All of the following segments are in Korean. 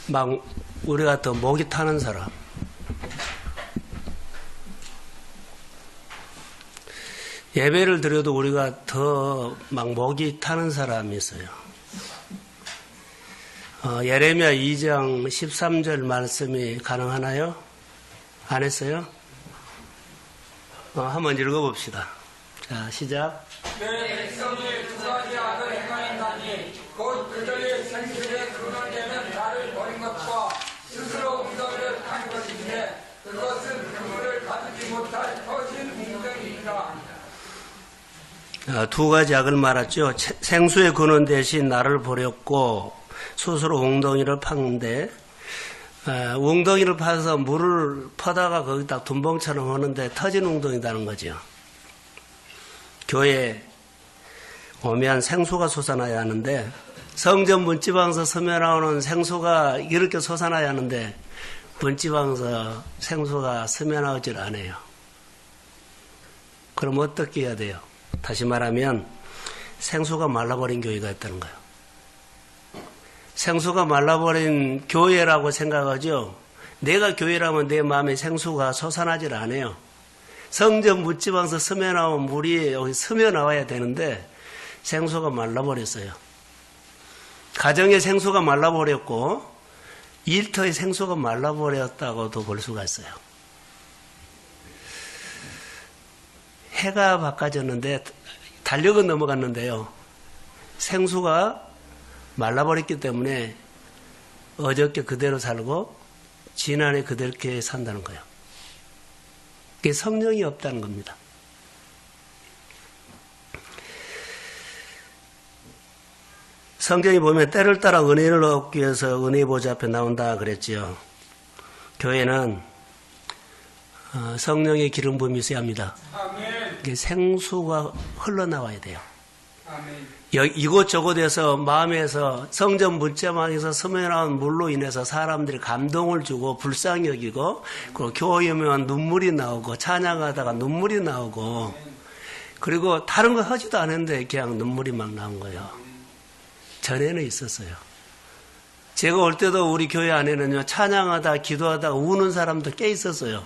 막 우리가 더 목이 타는 사람, 예배를 드려도 우리가 더 막 목이 타는 사람이 있어요. 예레미야 2장 13절 말씀이 가능하나요? 안 했어요? 한번 읽어봅시다. 자, 시작. 내 백성이 두 가지 악을 행하였나니 곧 그들의 생식에 근원되는 나를 버린 것과 스스로 웅덩이를 판 것인데 그것은 그물을 가두지 못할 터진 웅덩이니라. 두 가지 악을 말했죠. 생수의 근원 대신 나를 버렸고 스스로 웅덩이를 팠는데 웅덩이를 파서 물을 퍼다가 거기다 둔봉처럼 하는데 터진 웅덩이라는 거죠. 교회에 오면 생수가 솟아나야 하는데 성전 문지방에서 스며나오는 생수가 이렇게 솟아나야 하는데 문지방에서 생수가 스며나오질 않아요. 그럼 어떻게 해야 돼요? 다시 말하면 생수가 말라버린 교회가 있다는 거예요. 생수가 말라버린 교회라고 생각하죠. 내가 교회라면 내 마음에 생수가 솟아나질 않아요. 성전 문지방에서 스며나온 물이 여기 스며나와야 되는데 생수가 말라버렸어요. 가정의 생수가 말라버렸고 일터의 생수가 말라버렸다고도 볼 수가 있어요. 해가 바꿔졌는데 달력은 넘어갔는데요. 생수가 말라버렸기 때문에 어저께 그대로 살고 지난해 그대로 산다는 거예요. 그게 성령이 없다는 겁니다. 성경에 보면 때를 따라 은혜를 얻기 위해서 은혜 보좌 앞에 나온다 그랬지요. 교회는 성령의 기름 부음이 있어야 합니다. 아멘. 생수가 흘러나와야 돼요. 아멘. 이곳저곳에서 마음에서 성전 문지방에서 스며나온 물로 인해서 사람들이 감동을 주고 불쌍히 여기고 그리고 교회 오면 눈물이 나오고 찬양하다가 눈물이 나오고 그리고 다른 거 하지도 않았는데 그냥 눈물이 막 나온 거예요. 전에는 있었어요. 제가 올 때도 우리 교회 안에는요 찬양하다 기도하다가 우는 사람도 꽤 있었어요.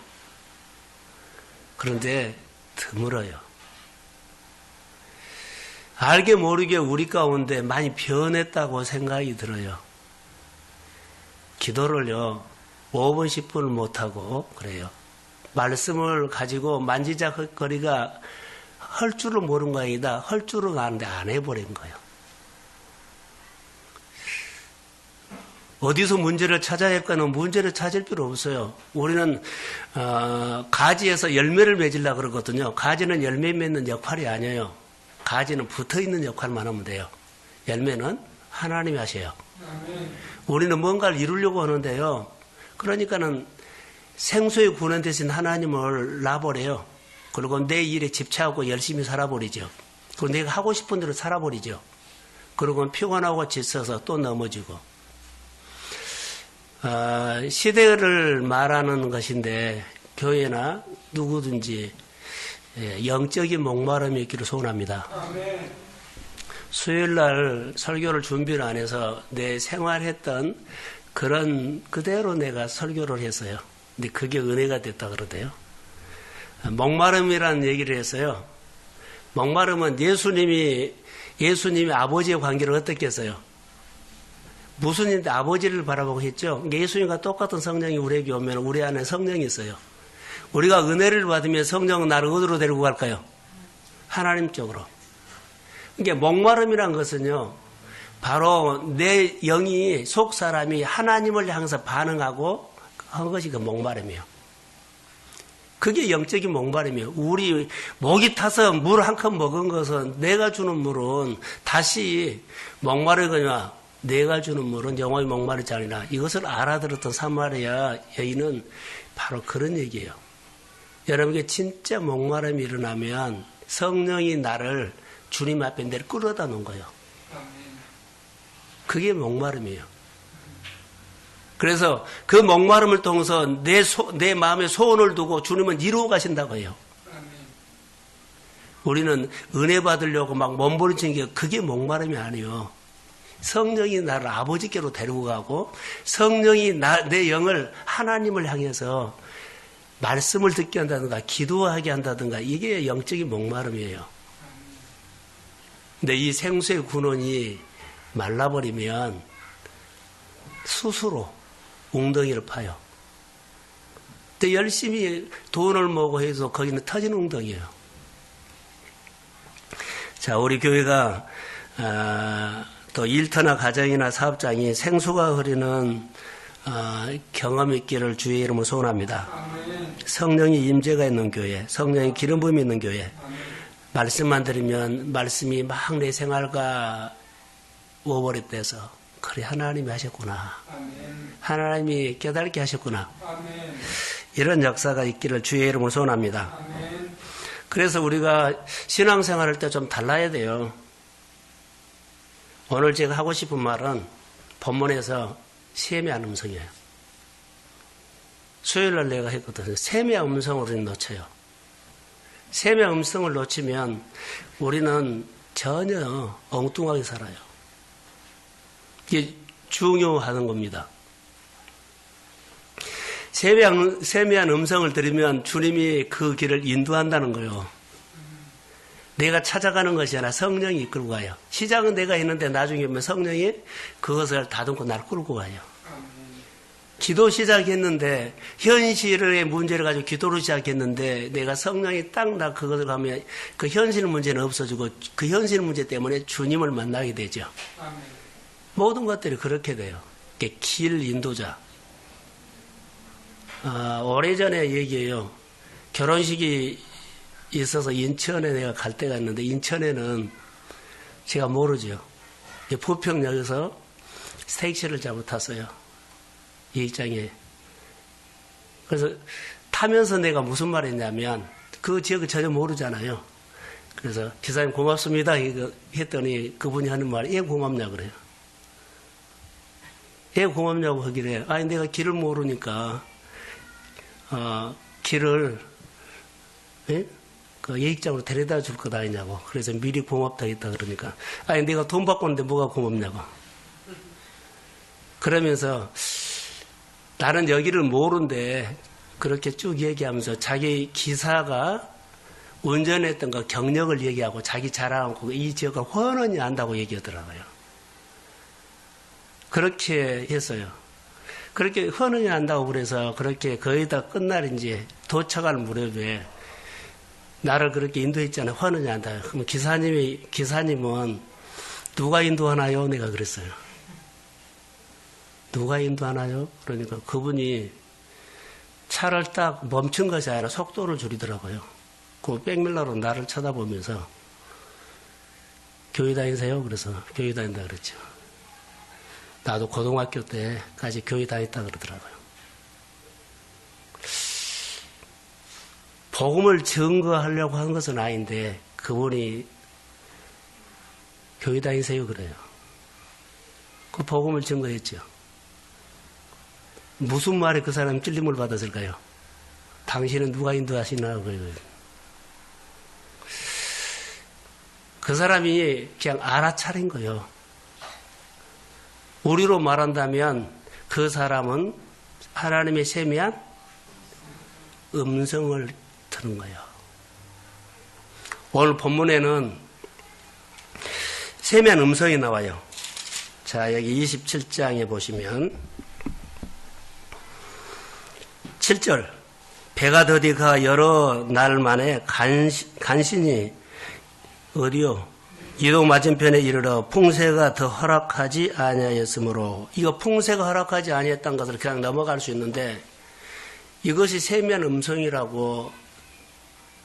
그런데 드물어요. 알게 모르게 우리 가운데 많이 변했다고 생각이 들어요. 기도를요 5분 10분을 못하고 그래요. 말씀을 가지고 만지작거리가 할 줄을 모르는 거 아니다. 할 줄은 아는데 안 해버린 거예요. 어디서 문제를 찾아야 할까는 문제를 찾을 필요 없어요. 우리는 가지에서 열매를 맺으려고 그러거든요. 가지는 열매 맺는 역할이 아니에요. 가지는 붙어있는 역할만 하면 돼요. 열매는 하나님이 하셔요. 우리는 뭔가를 이루려고 하는데요. 그러니까는 생수의 구원 대신 하나님을 놔버려요. 그리고 내 일에 집착하고 열심히 살아버리죠. 그리고 내가 하고 싶은 대로 살아버리죠. 그리고 피곤하고 지쳐서 또 넘어지고. 시대를 말하는 것인데 교회나 누구든지 영적인 목마름이 있기를 소원합니다. 아멘. 수요일날 설교를 준비를 안 해서 내 생활했던 그런 그대로 내가 설교를 했어요. 근데 그게 은혜가 됐다 그러대요. 목마름이라는 얘기를 했어요. 목마름은 예수님이 아버지의 관계를 어떻게 했어요? 무슨 일인데 아버지를 바라보고 했죠. 예수님과 똑같은 성령이 우리에게 오면 우리 안에 성령이 있어요. 우리가 은혜를 받으면 성령은 나를 어디로 데리고 갈까요? 하나님 쪽으로. 이게 목마름이란 것은요. 바로 내 영이 속 사람이 하나님을 향해서 반응하고 한 것이 그 목마름이에요. 그게 영적인 목마름이에요. 우리 목이 타서 물 한 컵 먹은 것은 내가 주는 물은 다시 목마르거나 내가 주는 물은 영원히 목마르지 아니라 이것을 알아들었던 사마리아 여인은 바로 그런 얘기예요. 여러분에게 진짜 목마름이 일어나면 성령이 나를 주님 앞에 내를 끌어다 놓은 거예요. 그게 목마름이에요. 그래서 그 목마름을 통해서 내 마음에 소원을 두고 주님은 이루어 가신다고 해요. 우리는 은혜 받으려고 막 몸부림치는 게 그게 목마름이 아니에요. 성령이 나를 아버지께로 데리고 가고 성령이 내 영을 하나님을 향해서 말씀을 듣게 한다든가 기도하게 한다든가 이게 영적인 목마름이에요. 근데 이 생수의 근원이 말라버리면 스스로 웅덩이를 파요. 근데 열심히 돈을 모으고 해서 거기는 터진 웅덩이에요. 자, 우리 교회가 또 일터나 가정이나 사업장이 생수가 흐르는 경험 있기를 주의 이름으로 소원합니다. 성령이 임재가 있는 교회, 성령이 기름 부음이 있는 교회. 말씀만 들으면 말씀이 막 내 생활과 워버릿돼서 그래 하나님이 하셨구나. 하나님이 깨닫게 하셨구나. 이런 역사가 있기를 주의 이름으로 소원합니다. 그래서 우리가 신앙생활할 때 좀 달라야 돼요. 오늘 제가 하고 싶은 말은 본문에서 세미한 음성이에요. 수요일날 내가 했거든요. 세미한 음성을 우리는 놓쳐요. 세미한 음성을 놓치면 우리는 전혀 엉뚱하게 살아요. 이게 중요하는 겁니다. 세미한 음성을 들으면 주님이 그 길을 인도한다는 거예요. 내가 찾아가는 것이 아니라 성령이 이끌고 가요. 시작은 내가 했는데 나중에 오면 성령이 그것을 다듬고 날 끌고 가요. 기도 시작했는데 현실의 문제를 가지고 기도를 시작했는데 내가 성령이 딱 나 그것을 하면 그 현실 문제는 없어지고 그 현실 문제 때문에 주님을 만나게 되죠. 모든 것들이 그렇게 돼요. 길 인도자. 오래전에 얘기해요. 결혼식이 있어서 인천에 내가 갈 때가 있는데 인천에는 제가 모르죠. 부평역에서 택시를 잘못 탔어요. 예식장에. 그래서 타면서 내가 무슨 말 했냐면 그 지역을 전혀 모르잖아요. 그래서 기사님 고맙습니다 했더니 그분이 하는 말이 예 고맙냐 그래요. 예 고맙냐고 하길래 아니 내가 길을 모르니까 길을 예? 그 예식장으로 데려다 줄 것 아니냐고. 그래서 미리 고맙다 했다 그러니까 아니 내가 돈 받고 오는데 뭐가 고맙냐고. 그러면서 나는 여기를 모르는데 그렇게 쭉 얘기하면서 자기 기사가 운전했던 거 경력을 얘기하고 자기 자랑하고 이 지역을 훤히 안다고 얘기하더라고요. 그렇게 했어요. 그렇게 훤히 안다고 그래서 그렇게 거의 다 끝날 이제 도착할 무렵에 나를 그렇게 인도했잖아요. 훤히 안다. 그럼 기사님은 누가 인도하나요? 내가 그랬어요. 누가 인도하나요? 그러니까 그분이 차를 딱 멈춘 것이 아니라 속도를 줄이더라고요. 그 백밀러로 나를 쳐다보면서 교회 다니세요? 그래서 교회 다닌다 그랬죠. 나도 고등학교 때까지 교회 다녔다 그러더라고요. 복음을 증거하려고 한 것은 아닌데 그분이 교회 다니세요? 그래요. 그 복음을 증거했죠. 무슨 말에 그 사람이 찔림을 받았을까요? 당신은 누가 인도하시나? 그 사람이 그냥 알아차린 거예요. 우리로 말한다면 그 사람은 하나님의 세미한 음성을 듣는 거예요. 오늘 본문에는 세미한 음성이 나와요. 자, 여기 27장에 보시면 7절 배가 더디가 여러 날 만에 간신히 어디요? 이동 맞은편에 이르러 풍세가 더 허락하지 아니하였으므로 이거 풍세가 허락하지 아니했던 것을 그냥 넘어갈 수 있는데 이것이 세미한 음성이라고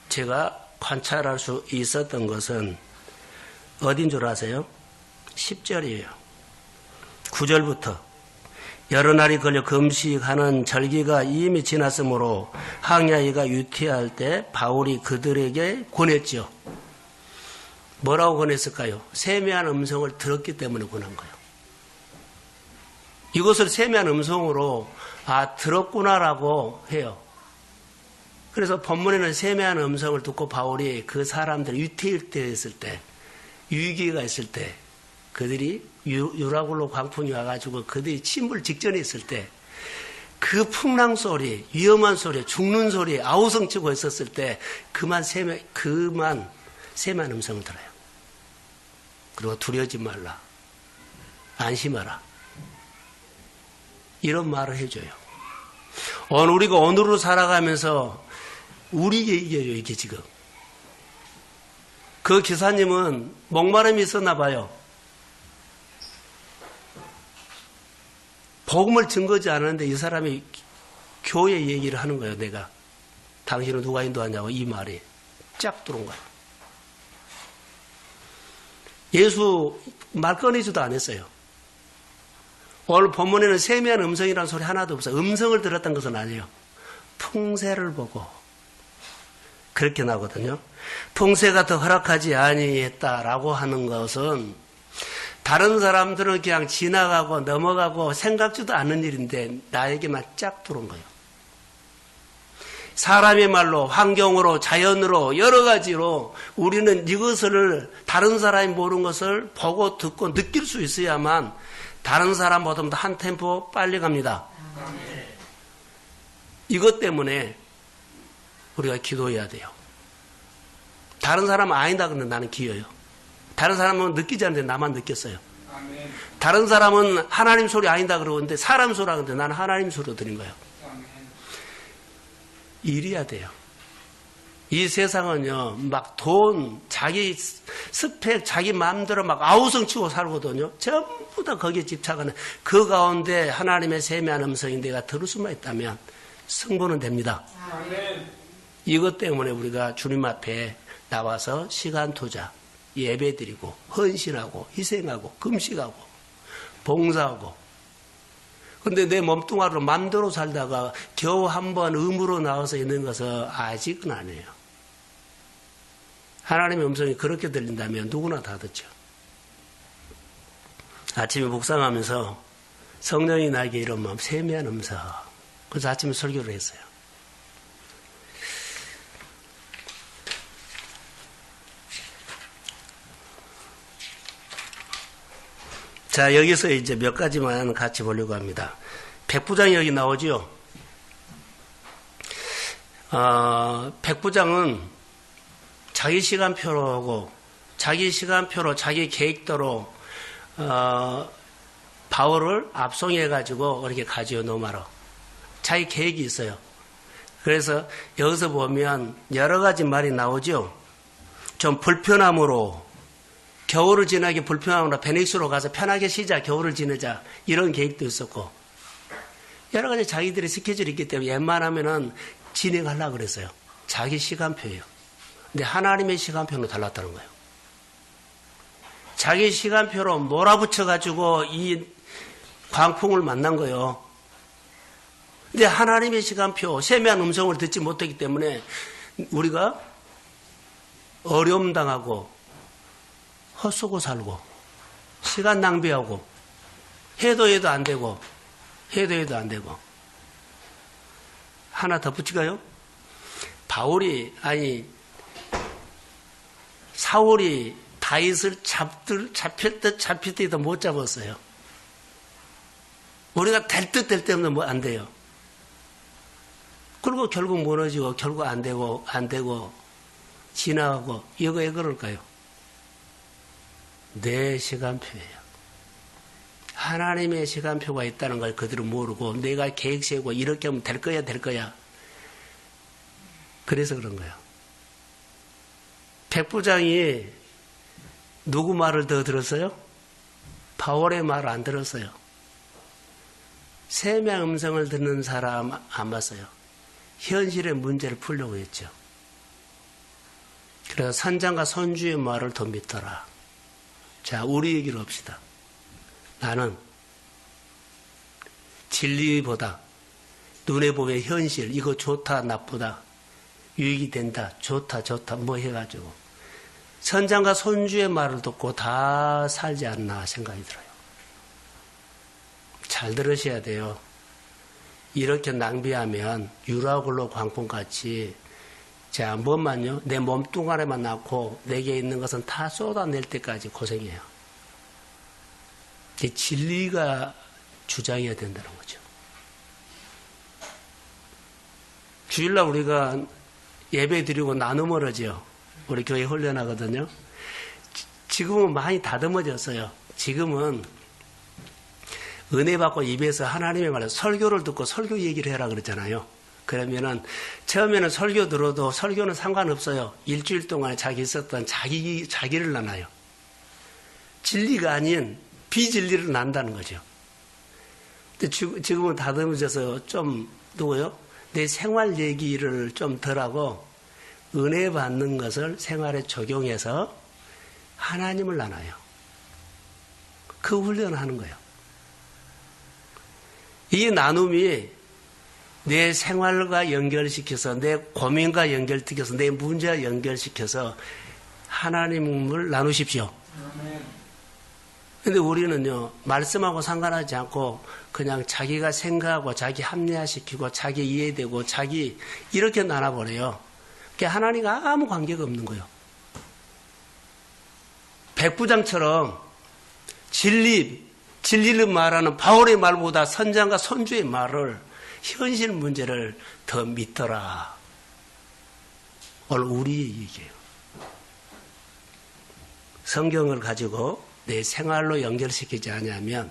제가 관찰할 수 있었던 것은 어딘 줄 아세요? 10절이에요. 9절부터 여러 날이 걸려 금식하는 절기가 이미 지났으므로 항야이가 유퇴할 때 바울이 그들에게 권했죠. 뭐라고 권했을까요? 세미한 음성을 들었기 때문에 권한 거예요. 이것을 세미한 음성으로 들었구나라고 해요. 그래서 본문에는 세미한 음성을 듣고 바울이 그 사람들 유태일 때 했을 때, 위기가 있을 때 그들이 유라굴로 광풍이 와가지고 그들이 침몰 직전에 있을 때 그 풍랑 소리, 위험한 소리, 죽는 소리, 아우성 치고 있었을 때 그만 세만 음성을 들어요. 그리고 두려워하지 말라. 안심하라. 이런 말을 해줘요. 우리가 오늘로 살아가면서 우리에게 이겨요, 이게 지금. 그 기사님은 목마름이 있었나 봐요. 복음을 증거지 않았는데 이 사람이 교회 얘기를 하는 거예요, 내가. 당신은 누가 인도하냐고 이 말이 쫙 들어온 거예요. 예수 말 꺼내지도 않았어요. 오늘 본문에는 세미한 음성이라는 소리 하나도 없어요. 음성을 들었던 것은 아니에요. 풍세를 보고 그렇게 나거든요. 풍세가 더 허락하지 아니했다라고 하는 것은 다른 사람들은 그냥 지나가고 넘어가고 생각지도 않는 일인데 나에게만 쫙 들어온 거예요. 사람의 말로, 환경으로, 자연으로, 여러 가지로 우리는 이것을 다른 사람이 모르는 것을 보고 듣고 느낄 수 있어야만 다른 사람보다 한 템포 빨리 갑니다. 이것 때문에 우리가 기도해야 돼요. 다른 사람은 아니다 그러는데 나는 기어요. 다른 사람은 느끼지 않는데 나만 느꼈어요. 아멘. 다른 사람은 하나님 소리 아니다 그러는데 사람 소리 하는데 나는 하나님 소리로 들은 거예요. 아멘. 이래야 돼요. 이 세상은요, 막 돈, 자기 스펙, 자기 마음대로 막 아우성 치고 살거든요. 전부 다 거기에 집착하는 그 가운데 하나님의 세미한 음성이 내가 들을 수만 있다면 승부는 됩니다. 아멘. 이것 때문에 우리가 주님 앞에 나와서 시간 투자, 예배드리고 헌신하고 희생하고 금식하고 봉사하고 그런데 내 몸뚱아리로 맘대로 살다가 겨우 한번 의무로 나와서 있는 것은 아직은 아니에요. 하나님의 음성이 그렇게 들린다면 누구나 다 듣죠. 아침에 묵상하면서 성령이 나에게 이런 마음 세미한 음성. 그래서 아침에 설교를 했어요. 자, 여기서 이제 몇 가지만 같이 보려고 합니다. 백부장이 여기 나오죠. 백부장은 자기 시간표로 자기 계획대로 바울을 압송해가지고 이렇게 가지요, 노마로. 자기 계획이 있어요. 그래서 여기서 보면 여러 가지 말이 나오죠. 좀 불편함으로 겨울을 지나기 불편함으로 베니스로 가서 편하게 쉬자, 겨울을 지내자 이런 계획도 있었고 여러 가지 자기들의 스케줄이 있기 때문에 웬만하면은 진행하려고 그랬어요. 자기 시간표예요. 근데 하나님의 시간표는 달랐다는 거예요. 자기 시간표로 몰아붙여가지고 이 광풍을 만난 거예요. 근데 하나님의 시간표, 세미한 음성을 듣지 못했기 때문에 우리가 어려움 당하고 헛쏘고 살고 시간 낭비하고 해도 안 되고 하나 덧붙일까요? 사울이 다윗을 잡힐 듯도 못 잡았어요. 우리가 될 듯 될 때 없는 뭐 안 돼요. 그리고 결국 무너지고 결국 안 되고 지나가고 이거 왜 그럴까요? 내 시간표예요. 하나님의 시간표가 있다는 걸 그들은 모르고 내가 계획 세우고 이렇게 하면 될 거야. 그래서 그런 거예요. 백부장이 누구 말을 더 들었어요? 바울의 말을 안 들었어요. 세미한 음성을 듣는 사람 안 봤어요. 현실의 문제를 풀려고 했죠. 그래서 선장과 선주의 말을 더 믿더라. 자, 우리 얘기를 합시다. 나는 진리보다 눈에 보면 현실, 이거 좋다, 나쁘다, 유익이 된다, 좋다, 뭐 해가지고 선장과 선주의 말을 듣고 다 살지 않나 생각이 들어요. 잘 들으셔야 돼요. 이렇게 낭비하면 유라굴로 광풍같이 자, 뭐만요? 내 몸뚱아리만 낳고 내게 있는 것은 다 쏟아낼 때까지 고생해요. 이 진리가 주장해야 된다는 거죠. 주일날 우리가 예배 드리고 나눔을 하죠. 우리 교회 훈련하거든요. 지금은 많이 다듬어졌어요. 지금은 은혜 받고 입에서 하나님의 말을 설교를 듣고 설교 얘기를 해라 그랬잖아요. 그러면은 처음에는 설교 들어도 설교는 상관없어요. 일주일 동안에 자기 있었던 자기를 나눠요. 진리가 아닌 비진리를 난다는 거죠. 근데 지금은 다듬어져서 좀 누구요? 내 생활 얘기를 좀 덜하고 은혜 받는 것을 생활에 적용해서 하나님을 나눠요. 그 훈련을 하는 거예요. 이 나눔이 내 생활과 연결시켜서 내 고민과 연결시켜서 내 문제와 연결시켜서 하나님을 나누십시오. 근데 우리는요, 말씀하고 상관하지 않고 그냥 자기가 생각하고 자기 합리화시키고 자기 이해되고 자기 이렇게 나눠버려요. 그러니까 하나님과 아무 관계가 없는 거예요. 백부장처럼 진리를 말하는 바울의 말보다 선장과 선주의 말을 현실 문제를 더 믿더라. 오늘 우리의 얘기예요. 성경을 가지고 내 생활로 연결시키지 않으면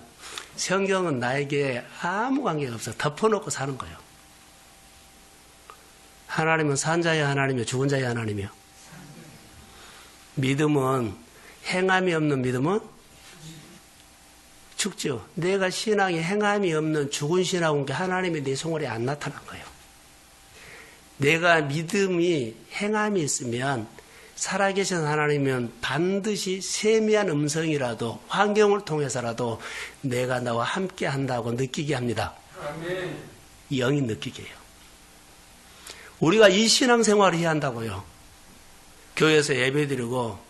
성경은 나에게 아무 관계가 없어. 덮어놓고 사는 거예요. 하나님은 산 자의 하나님이요 죽은 자의 하나님이요. 믿음은 행함이 없는 믿음은 죽죠. 내가 신앙이 행함이 없는 죽은 신앙인 게 하나님의 내 생활에 안 나타난 거예요. 내가 믿음이 행함이 있으면 살아계신 하나님은 반드시 세미한 음성이라도 환경을 통해서라도 내가 나와 함께 한다고 느끼게 합니다. 아멘. 영이 느끼게 해요. 우리가 이 신앙생활을 해야 한다고요. 교회에서 예배드리고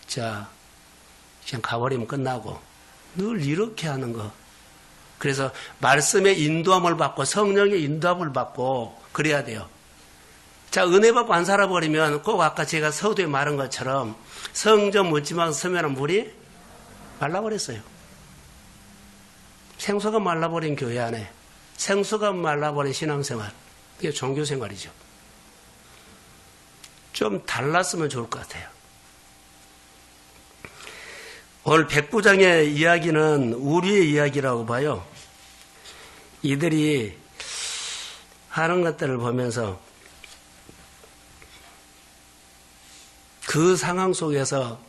자 그냥 가버리면 끝나고 늘 이렇게 하는 거. 그래서 말씀의 인도함을 받고 성령의 인도함을 받고 그래야 돼요. 자, 은혜 받고 안 살아버리면 꼭 아까 제가 서두에 말한 것처럼 성전 묻지만 서면은 물이 말라버렸어요. 생수가 말라버린 교회 안에 생수가 말라버린 신앙생활. 그게 종교생활이죠. 좀 달랐으면 좋을 것 같아요. 오늘 백부장의 이야기는 우리의 이야기라고 봐요. 이들이 하는 것들을 보면서 그 상황 속에서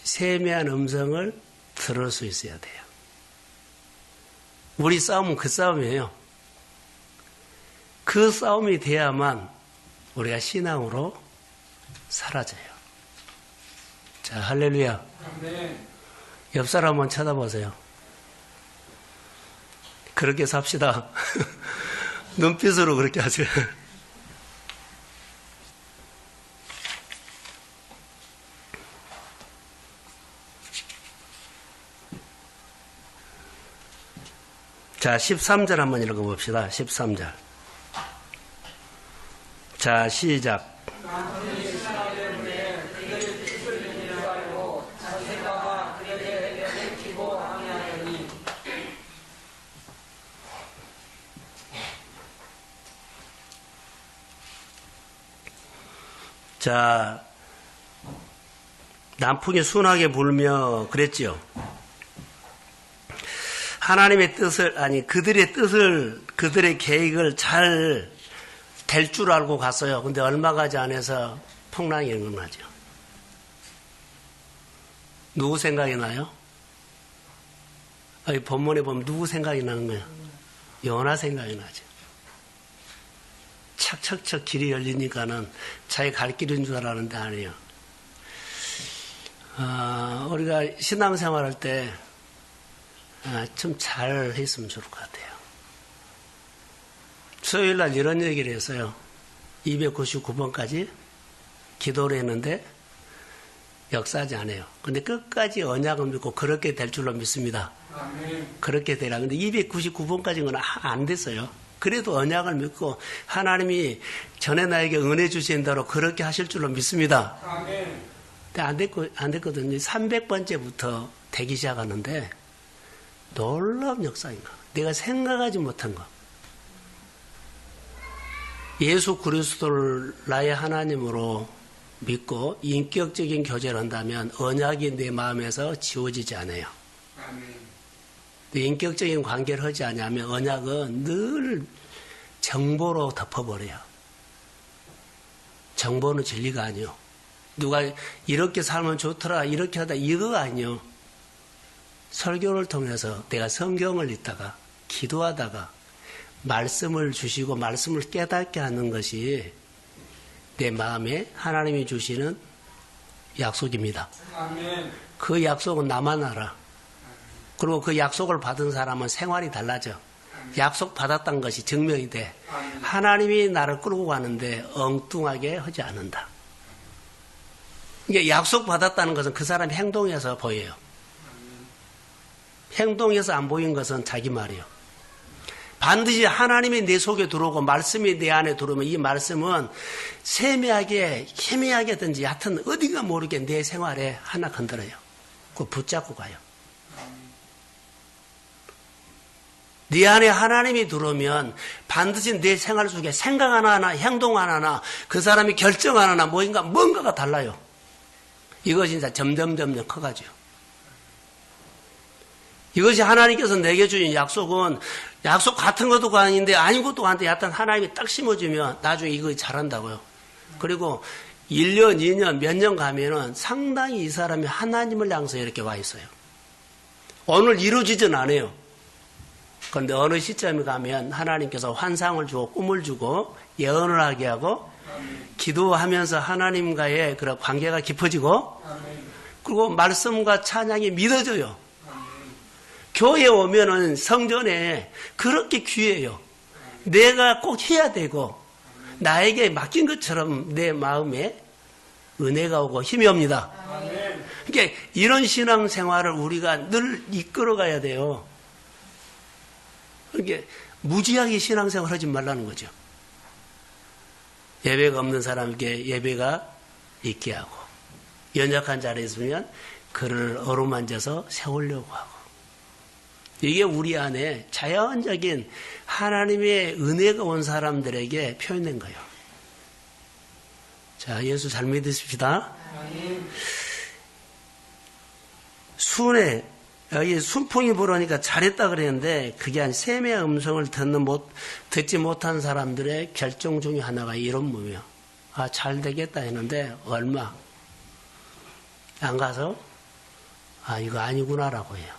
세미한 음성을 들을 수 있어야 돼요. 우리 싸움은 그 싸움이에요. 그 싸움이 돼야만 우리가 신앙으로 사라져요. 자, 할렐루야. 아멘. 옆 사람 한번 쳐다보세요. 그렇게 삽시다. 눈빛으로 그렇게 하세요. 자, 13절 한번 읽어봅시다. 13절. 자, 시작. 자, 남풍이 순하게 불며 그랬지요. 하나님의 뜻을, 아니, 그들의 뜻을, 그들의 계획을 잘 될 줄 알고 갔어요. 근데 얼마 가지 않아서 풍랑이 일어나죠. 누구 생각이 나요? 이 본문에 보면 누구 생각이 나는 거예요? 요나 생각이 나죠. 척척척 길이 열리니까는 자기 갈 길인 줄 알았는데 아니에요. 우리가 신앙생활 할 때 좀 잘 했으면 좋을 것 같아요. 수요일 날 이런 얘기를 했어요. 299번까지 기도를 했는데 역사하지 않아요. 근데 끝까지 언약을 믿고 그렇게 될 줄로 믿습니다. 아멘. 그렇게 되라. 근데 299번까지는 안 됐어요. 그래도 언약을 믿고 하나님이 전에 나에게 은혜 주신 대로 그렇게 하실 줄로 믿습니다. 아멘. 근데 안 됐거든요. 300번째부터 되기 시작하는데 놀라운 역사인 거. 내가 생각하지 못한 거. 예수 그리스도를 나의 하나님으로 믿고 인격적인 교제를 한다면 언약이 내 마음에서 지워지지 않아요. 인격적인 관계를 하지 않으면 언약은 늘 정보로 덮어버려요. 정보는 진리가 아니요. 누가 이렇게 살면 좋더라, 이렇게 하다, 이거가 아니요. 설교를 통해서 내가 성경을 읽다가, 기도하다가, 말씀을 주시고 말씀을 깨닫게 하는 것이 내 마음에 하나님이 주시는 약속입니다. 아멘. 그 약속은 나만 알아. 그리고 그 약속을 받은 사람은 생활이 달라져. 약속 받았다는 것이 증명이 돼. 하나님이 나를 끌고 가는데 엉뚱하게 하지 않는다. 이게 약속 받았다는 것은 그 사람의 행동에서 보여요. 행동에서 안 보인 것은 자기 말이에요. 반드시 하나님이 내 속에 들어오고 말씀이 내 안에 들어오면 이 말씀은 세미하게 희미하게든지 하여튼 어디가 모르게 내 생활에 하나 건드려요. 그거 붙잡고 가요. 네 안에 하나님이 들어오면 반드시 내 생활 속에 생각 하나하나, 행동 하나하나, 그 사람이 결정 하나하나 뭔가가 달라요. 이것이 이제 점점 커가지고. 이것이 하나님께서 내게 주신 약속은 약속 같은 것도 아닌데 아닌 것도 아닌데 하여튼 하나님이 딱 심어주면 나중에 이거 잘한다고요. 그리고 1년, 2년, 몇 년 가면은 상당히 이 사람이 하나님을 향해서 이렇게 와 있어요. 오늘 이루어지진 않아요. 그런데 어느 시점에 가면 하나님께서 환상을 주고 꿈을 주고 예언을 하게 하고 기도하면서 하나님과의 그런 관계가 깊어지고 그리고 말씀과 찬양이 믿어져요. 교회에 오면은 성전에 그렇게 귀해요. 내가 꼭 해야 되고 나에게 맡긴 것처럼 내 마음에 은혜가 오고 힘이 옵니다. 그러니까 이런 신앙생활을 우리가 늘 이끌어가야 돼요. 그러니까 무지하게 신앙생활 하지 말라는 거죠. 예배가 없는 사람에게 예배가 있게 하고 연약한 자리에 있으면 그를 어루만져서 세우려고 하고 이게 우리 안에 자연적인 하나님의 은혜가 온 사람들에게 표현된 거예요. 자, 예수 잘 믿으십시다. 순회, 여기 순풍이 불어오니까 잘했다 그랬는데 그게 한 셈의 음성을 듣지 못한 사람들의 결정 중에 하나가 이런 몸이에요. 아, 잘 되겠다 했는데 얼마 안 가서 아, 이거 아니구나라고 해요.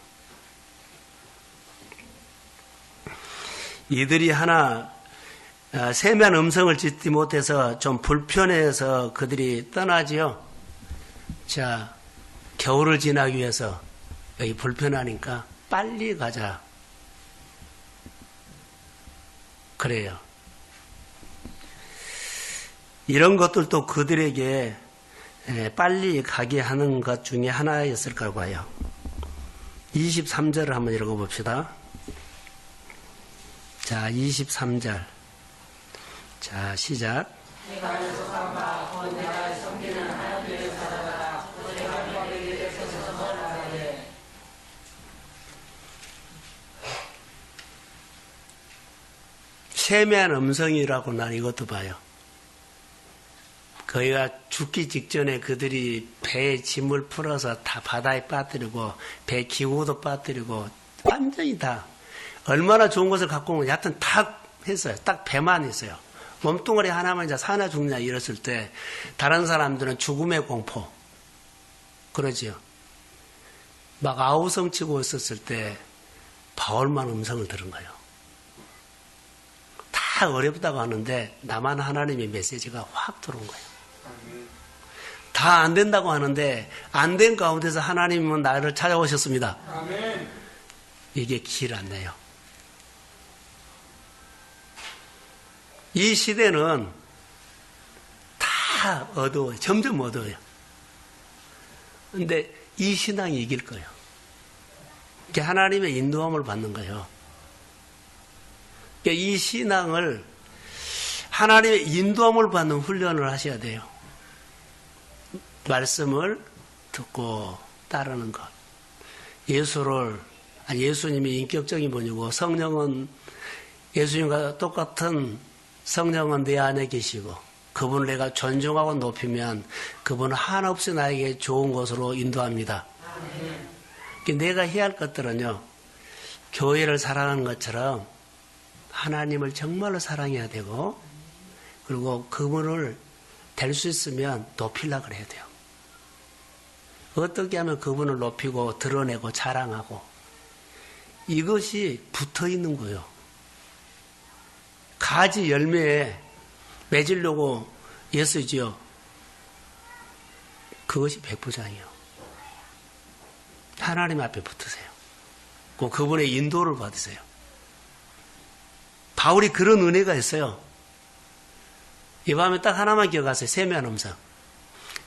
이들이 하나 세미한 음성을 듣지 못해서 좀 불편해서 그들이 떠나지요. 자, 겨울을 지나기 위해서 여기 불편하니까 빨리 가자. 그래요. 이런 것들도 그들에게 빨리 가게 하는 것 중에 하나였을 거라고 봐요. 23절을 한번 읽어봅시다. 자, 23절. 자, 시작. 세미한 음성이라고 난 이것도 봐요. 거기가 죽기 직전에 그들이 배에 짐을 풀어서 다 바다에 빠뜨리고 배 기구도 빠뜨리고 완전히 다 얼마나 좋은 것을 갖고 오면 하여튼 다 했어요. 딱 배만 있어요. 몸뚱아리 하나만 이제 사나 죽냐 이랬을 때 다른 사람들은 죽음의 공포 그러지요. 막 아우성치고 있었을 때 바울만 음성을 들은 거예요. 다 어렵다고 하는데 나만 하나님의 메시지가 확 들어온 거예요. 다 안 된다고 하는데 안 된 가운데서 하나님은 나를 찾아오셨습니다. 이게 길 안 내요. 이 시대는 다 어두워요. 점점 어두워요. 근데 이 신앙이 이길 거예요. 이게 하나님의 인도함을 받는 거예요. 그러니까 이 신앙을 하나님의 인도함을 받는 훈련을 하셔야 돼요. 말씀을 듣고 따르는 것. 예수를 예수님이 인격적인 분이고 성령은 예수님과 똑같은 성령은 내 안에 계시고 그분을 내가 존중하고 높이면 그분은 한없이 나에게 좋은 곳으로 인도합니다. 내가 해야 할 것들은요, 교회를 사랑하는 것처럼 하나님을 정말로 사랑해야 되고, 그리고 그분을 될 수 있으면 높이려고 그래야 돼요. 어떻게 하면 그분을 높이고 드러내고 자랑하고, 이것이 붙어 있는 거예요. 가지 열매에 맺으려고 애쓰지요. 그것이 백부장이에요. 하나님 앞에 붙으세요. 그분의 인도를 받으세요. 바울이 그런 은혜가 있어요. 이 밤에 딱 하나만 기억하세요. 세미한 음성.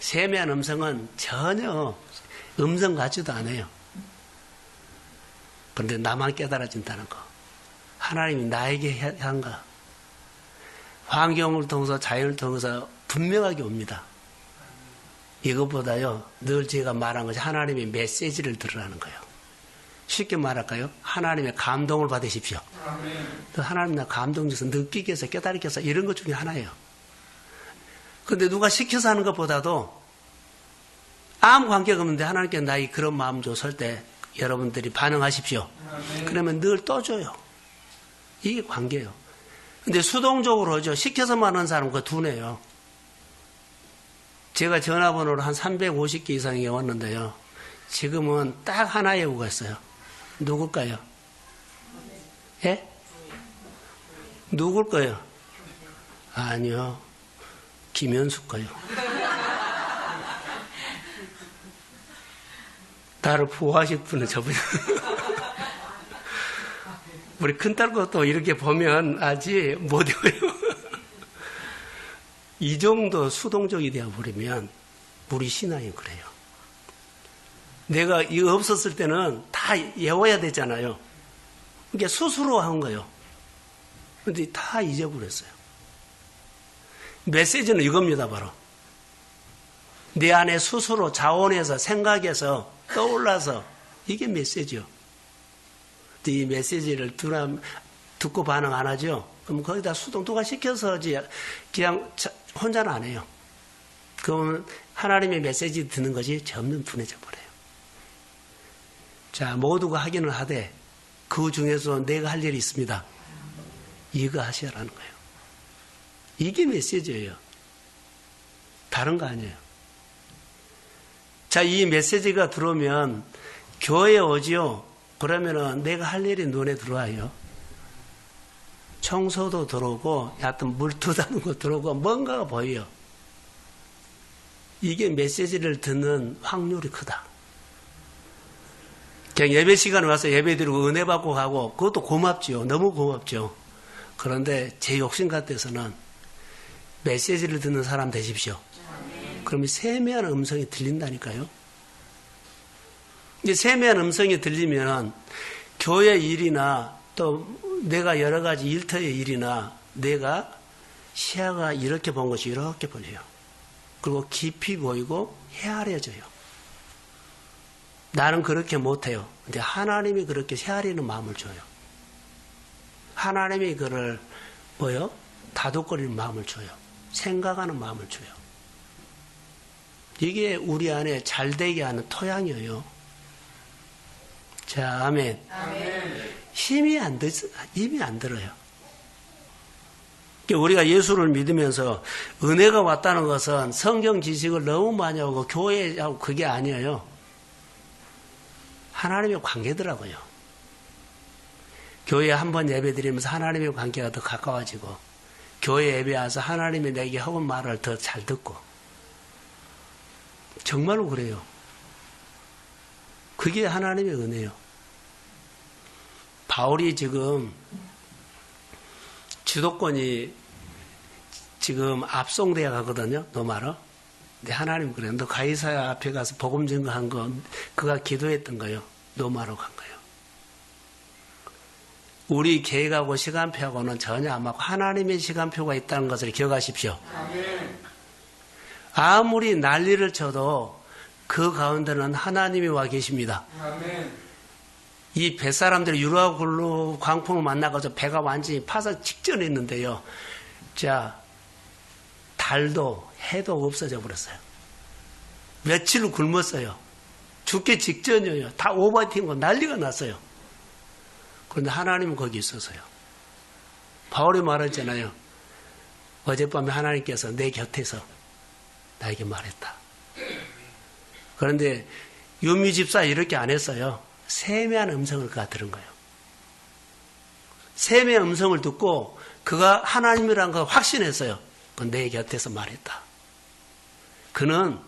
세미한 음성은 전혀 음성 같지도 않아요. 그런데 나만 깨달아진다는 거. 하나님이 나에게 한가. 환경을 통해서 자연을 통해서 분명하게 옵니다. 이것보다요, 늘 제가 말한 것이 하나님의 메시지를 들으라는 거예요. 쉽게 말할까요? 하나님의 감동을 받으십시오. 하나님 나 감동 줘서 느끼게 해서 깨달게 해서 이런 것 중에 하나예요. 근데 누가 시켜서 하는 것보다도 아무 관계가 없는데 하나님께 나의 그런 마음 줬을 때 여러분들이 반응하십시오. 그러면 늘 떠줘요. 이게 관계예요. 근데 수동적으로 하죠. 시켜서만 하는 사람은 그 두뇌예요. 제가 전화번호를 한 350개 이상이 왔는데요. 지금은 딱 하나 외우고 있어요. 누굴까요? 예? 누굴 거예요? 아니요. 김현숙 거요. 나를 보호하실 분은 저분이. 우리 큰딸 것도 이렇게 보면 아직 못 외워요. 이 정도 수동적이 되어버리면 우리 신앙이 그래요. 내가 이거 없었을 때는 다 외워야 되잖아요. 그러니까 스스로 한 거예요. 근데 다 잊어버렸어요. 메시지는 이겁니다, 바로. 내 안에 스스로 자원해서 생각해서 떠올라서 이게 메시지요. 이 메시지를 듣고 반응 안 하죠? 그럼 거기다 수동 누가 시켜서 그냥 혼자는 안 해요. 그러면 하나님의 메시지 듣는 것이 점점 둔해져 버려요. 자, 모두가 하기는 하되 그 중에서 내가 할 일이 있습니다. 이거 하시라는 거예요. 이게 메시지예요. 다른 거 아니에요. 자, 이 메시지가 들어오면 교회에 오지요. 그러면은 내가 할 일이 눈에 들어와요. 청소도 들어오고, 하여튼 물 투다는 거 들어오고, 뭔가가 보여요. 이게 메시지를 듣는 확률이 크다. 그냥 예배 시간에 와서 예배 드리고 은혜 받고 가고, 그것도 고맙죠. 너무 고맙죠. 그런데 제 욕심 같아서는 메시지를 듣는 사람 되십시오. 그러면 세미한 음성이 들린다니까요. 이제 세미한 음성이 들리면 교회 일이나 또 내가 여러 가지 일터의 일이나 내가 시야가 이렇게 본 것이 이렇게 보여요. 그리고 깊이 보이고 헤아려져요. 나는 그렇게 못해요. 근데 하나님이 그렇게 헤아리는 마음을 줘요. 하나님이 그를 다독거리는 마음을 줘요. 생각하는 마음을 줘요. 이게 우리 안에 잘되게 하는 토양이에요. 자, 아멘. 힘이 안 들어요. 우리가 예수를 믿으면서 은혜가 왔다는 것은 성경 지식을 너무 많이 하고 교회하고 그게 아니에요. 하나님의 관계더라고요. 교회에 한번 예배 드리면서 하나님의 관계가 더 가까워지고 교회 예배 와서 하나님이 내게 하는 말을 더 잘 듣고 정말로 그래요. 그게 하나님의 은혜예요. 바울이 지금 주도권이 지금 압송되어 가거든요. 로마로. 근데 하나님 그래요. 너 가이사야 앞에 가서 복음 증거한 거 그가 기도했던 거예요. 로마로 간 거예요. 우리 계획하고 시간표하고는 전혀 안 맞고 하나님의 시간표가 있다는 것을 기억하십시오. 아무리 난리를 쳐도 그 가운데는 하나님이 와 계십니다. 이 뱃사람들이 유라굴로 광풍을 만나가지고 배가 완전히 파서 직전에 있는데요. 자, 달도 해도 없어져 버렸어요. 며칠 굶었어요. 죽기 직전이에요. 다 오버팅고 난리가 났어요. 그런데 하나님은 거기 있었어요. 바울이 말했잖아요. 어젯밤에 하나님께서 내 곁에서 나에게 말했다. 그런데 유미 집사 이렇게 안 했어요. 세미한 음성을 그가 들은 거예요. 세미한 음성을 듣고 그가 하나님이라는 걸 확신했어요. 그건 내 곁에서 말했다. 그는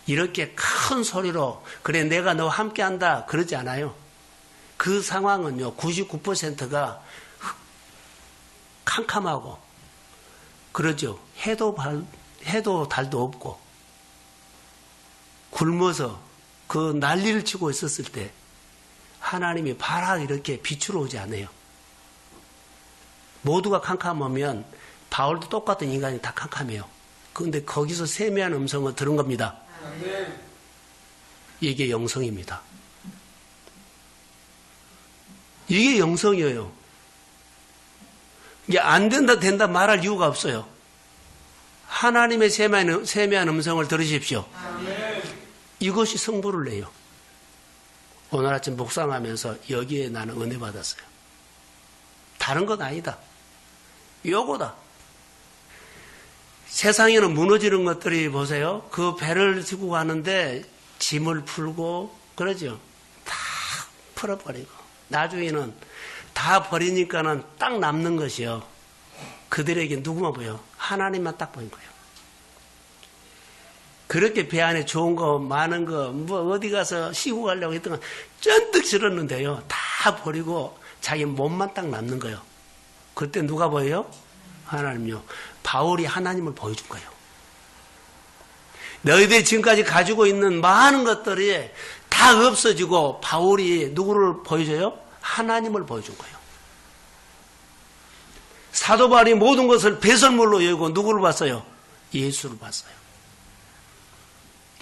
이렇게 큰 소리로 그래 내가 너와 함께한다 그러지 않아요. 그 상황은요 99%가 캄캄하고 그러죠. 해도 달도 없고 굶어서 그 난리를 치고 있었을 때 하나님이 봐라 이렇게 빛으로 오지 않아요. 모두가 캄캄하면 바울도 똑같은 인간이 다 캄캄해요. 그런데 거기서 세미한 음성을 들은 겁니다. 이게 영성입니다. 이게 영성이에요. 이게 안 된다 된다 말할 이유가 없어요. 하나님의 세미한 음성을 들으십시오. 이것이 승부를 내요. 오늘 아침 묵상하면서 여기에 나는 은혜 받았어요. 다른 건 아니다. 요거다. 세상에는 무너지는 것들이 보세요. 그 배를 지고 가는데 짐을 풀고 그러죠. 다 풀어버리고 나중에는 다 버리니까는 딱 남는 것이요. 그들에게 누구만 보여? 하나님만 딱 보인 거예요. 그렇게 배 안에 좋은 거 많은 거 뭐 어디 가서 쉬고 가려고 했던 건 쩐뜩 실었는데요. 다 버리고 자기 몸만 딱 남는 거예요. 그때 누가 보여요? 하나님요. 바울이 하나님을 보여준 거예요. 너희들이 지금까지 가지고 있는 많은 것들이 다 없어지고 바울이 누구를 보여줘요? 하나님을 보여준 거예요. 사도 바울이 모든 것을 배설물로 여기고 누구를 봤어요? 예수를 봤어요.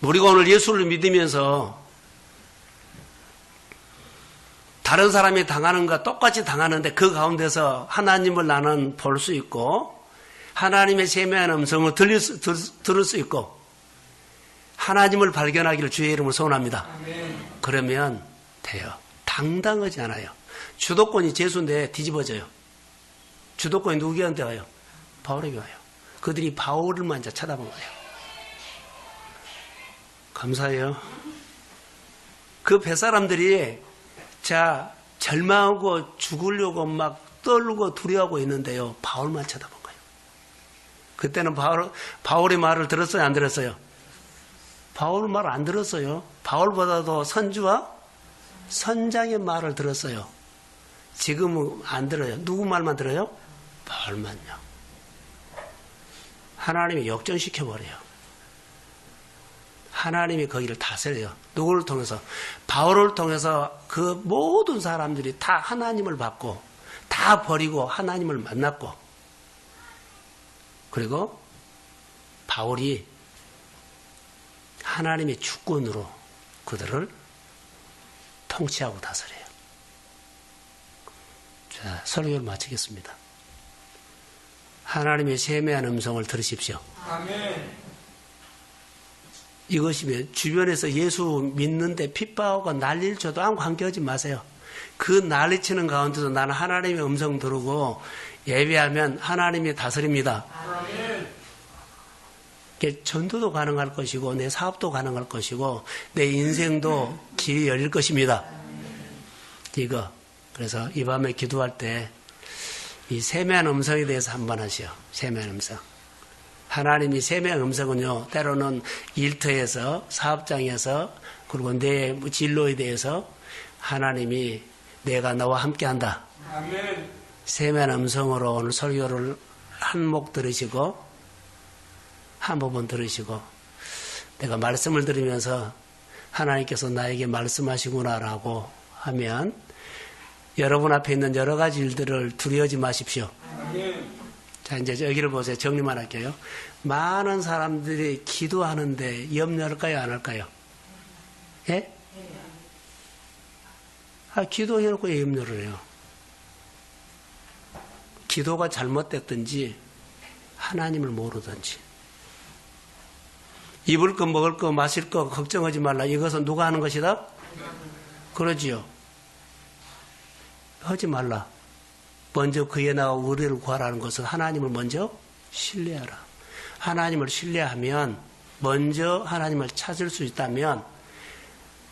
우리가 오늘 예수를 믿으면서 다른 사람이 당하는 것 똑같이 당하는데 그 가운데서 하나님을 나는 볼 수 있고 하나님의 세미한 음성을 들을 수 있고 하나님을 발견하기를 주의 이름으로 소원합니다. 그러면 돼요. 당당하지 않아요. 주도권이 제수인데 뒤집어져요. 주도권이 누구한테 와요? 바울에게 와요. 그들이 바울을만 이제 쳐다본 거예요. 감사해요. 그 뱃사람들이 자 절망하고 죽으려고 막 떨고 두려워하고 있는데요. 바울만 쳐다본 거예요. 그때는 바울의 말을 들었어요? 안 들었어요? 바울 말 안 들었어요. 바울보다도 선주와 선장의 말을 들었어요. 지금은 안 들어요. 누구 말만 들어요? 바울만요. 하나님이 역전시켜버려요. 하나님이 거기를 다스려요. 누구를 통해서? 바울을 통해서 그 모든 사람들이 다 하나님을 받고 다 버리고 하나님을 만났고 그리고 바울이 하나님의 주권으로 그들을 통치하고 다스려요. 자, 설교를 마치겠습니다. 하나님의 세미한 음성을 들으십시오. 아멘. 이것이면 주변에서 예수 믿는데 핍박하고 난리를 쳐도 아무 관계하지 마세요. 그 난리치는 가운데서 나는 하나님의 음성 들고 예배하면 하나님이 다스립니다. 전도도 가능할 것이고 내 사업도 가능할 것이고 내 인생도 길이 열릴 것입니다. 이거 그래서 이 밤에 기도할 때 이 세미한 음성에 대해서 한번 하시오. 세미한 음성. 하나님이 세미한 음성은요, 때로는 일터에서, 사업장에서, 그리고 내 진로에 대해서 하나님이 내가 너와 함께 한다. 아멘. 세미한 음성으로 오늘 설교를 한 목 들으시고, 한 부분 들으시고, 내가 말씀을 들으면서 하나님께서 나에게 말씀하시구나라고 하면 여러분 앞에 있는 여러 가지 일들을 두려워하지 마십시오. 아멘. 자, 이제 여기를 보세요. 정리만 할게요. 많은 사람들이 기도하는데 염려할까요? 안 할까요? 예? 기도해놓고 염려를 해요. 기도가 잘못됐든지 하나님을 모르든지 입을 거 먹을 거 마실 거 걱정하지 말라. 이것은 누가 하는 것이다? 그러지요. 하지 말라. 먼저 그의 나와 의를 구하라는 것은 하나님을 먼저 신뢰하라. 하나님을 신뢰하면 먼저 하나님을 찾을 수 있다면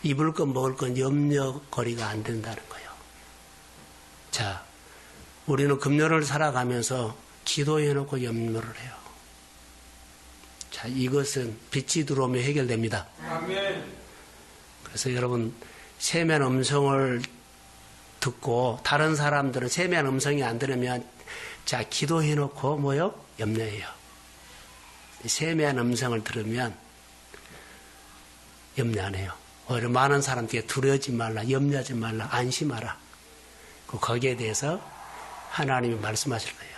입을 것 먹을 건 염려거리가 안 된다는 거예요. 자, 우리는 금요를 살아가면서 기도해놓고 염려를 해요. 자, 이것은 빛이 들어오면 해결됩니다. 아멘. 그래서 여러분 세면 음성을 듣고 다른 사람들은 세면 음성이 안 들으면 자, 기도해놓고 뭐요? 염려해요. 세면 음성을 들으면 염려 안 해요. 오히려 많은 사람들에게 두려워하지 말라, 염려하지 말라, 안심하라. 거기에 대해서 하나님이 말씀하실 거예요.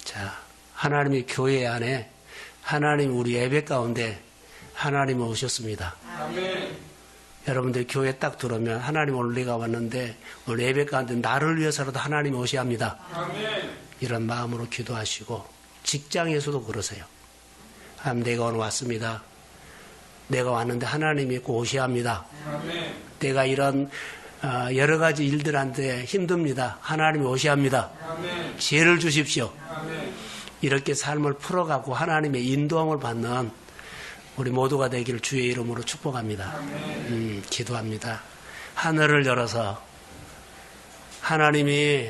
자, 하나님이 교회 안에 하나님 우리 예배 가운데 하나님이 오셨습니다. 아멘. 여러분들 교회 딱 들어오면 하나님 오늘 내가 왔는데 오늘 예배 가운데 나를 위해서라도 하나님이 오셔야 합니다. 아멘. 이런 마음으로 기도하시고 직장에서도 그러세요. 하나님 내가 오늘 왔습니다. 내가 왔는데 하나님이 꼭 오셔야 합니다. 아멘. 내가 이런 여러 가지 일들한테 힘듭니다. 하나님이 오셔야 합니다. 아멘. 지혜를 주십시오. 아멘. 이렇게 삶을 풀어가고 하나님의 인도함을 받는 우리 모두가 되기를 주의 이름으로 축복합니다. 기도합니다. 하늘을 열어서 하나님이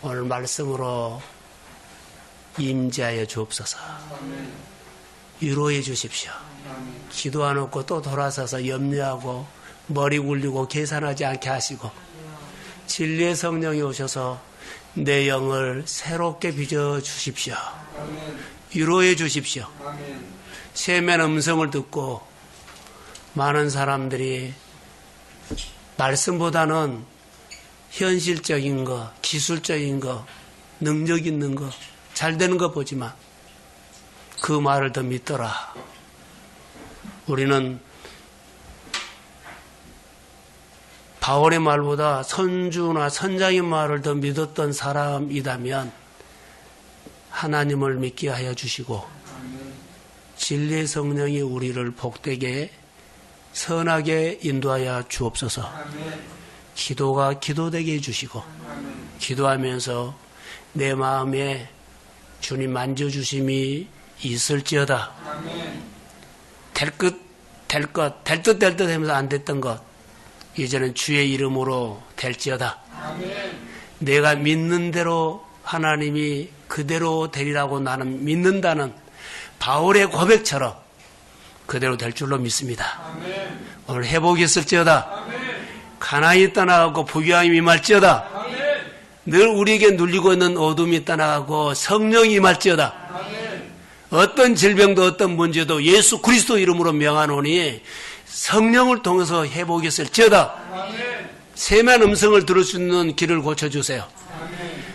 오늘 말씀으로 임재하여 주옵소서. 위로해 주십시오. 기도 안 하고 또 돌아서서 염려하고 머리 굴리고 계산하지 않게 하시고 진리의 성령이 오셔서 내 영을 새롭게 빚어 주십시오. 위로해 주십시오. 세면 음성을 듣고 많은 사람들이 말씀보다는 현실적인 거, 기술적인 거, 능력 있는 거, 잘 되는 거 보지만 그 말을 더 믿더라. 우리는 바울의 말보다 선주나 선장의 말을 더 믿었던 사람이라면 하나님을 믿게 하여 주시고 진리의 성령이 우리를 복되게 선하게 인도하여 주옵소서. 기도가 기도되게 해주시고 기도하면서 내 마음에 주님 만져주심이 있을지어다. 될 듯 하면서 안 됐던 것 이제는 주의 이름으로 될지어다. 내가 믿는 대로 하나님이 그대로 되리라고 나는 믿는다는 바울의 고백처럼 그대로 될 줄로 믿습니다. 오늘 회복이 있을지어다. 가난이 떠나가고 부귀함이 임할지어다. 늘 우리에게 눌리고 있는 어둠이 떠나가고 성령이 임할지어다. 어떤 질병도 어떤 문제도 예수 그리스도 이름으로 명하노니 성령을 통해서 회복이 있을지어다. 세면 음성을 들을 수 있는 길을 고쳐주세요.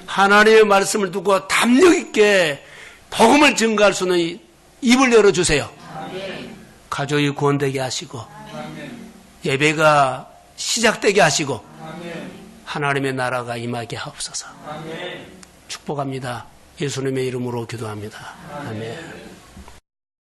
하나님의 말씀을 듣고 담력 있게 복음을 증거할 수 있는 입을 열어주세요. 가족이 구원되게 하시고 예배가 시작되게 하시고 하나님의 나라가 임하게 하옵소서. 축복합니다. 예수님의 이름으로 기도합니다. 아멘.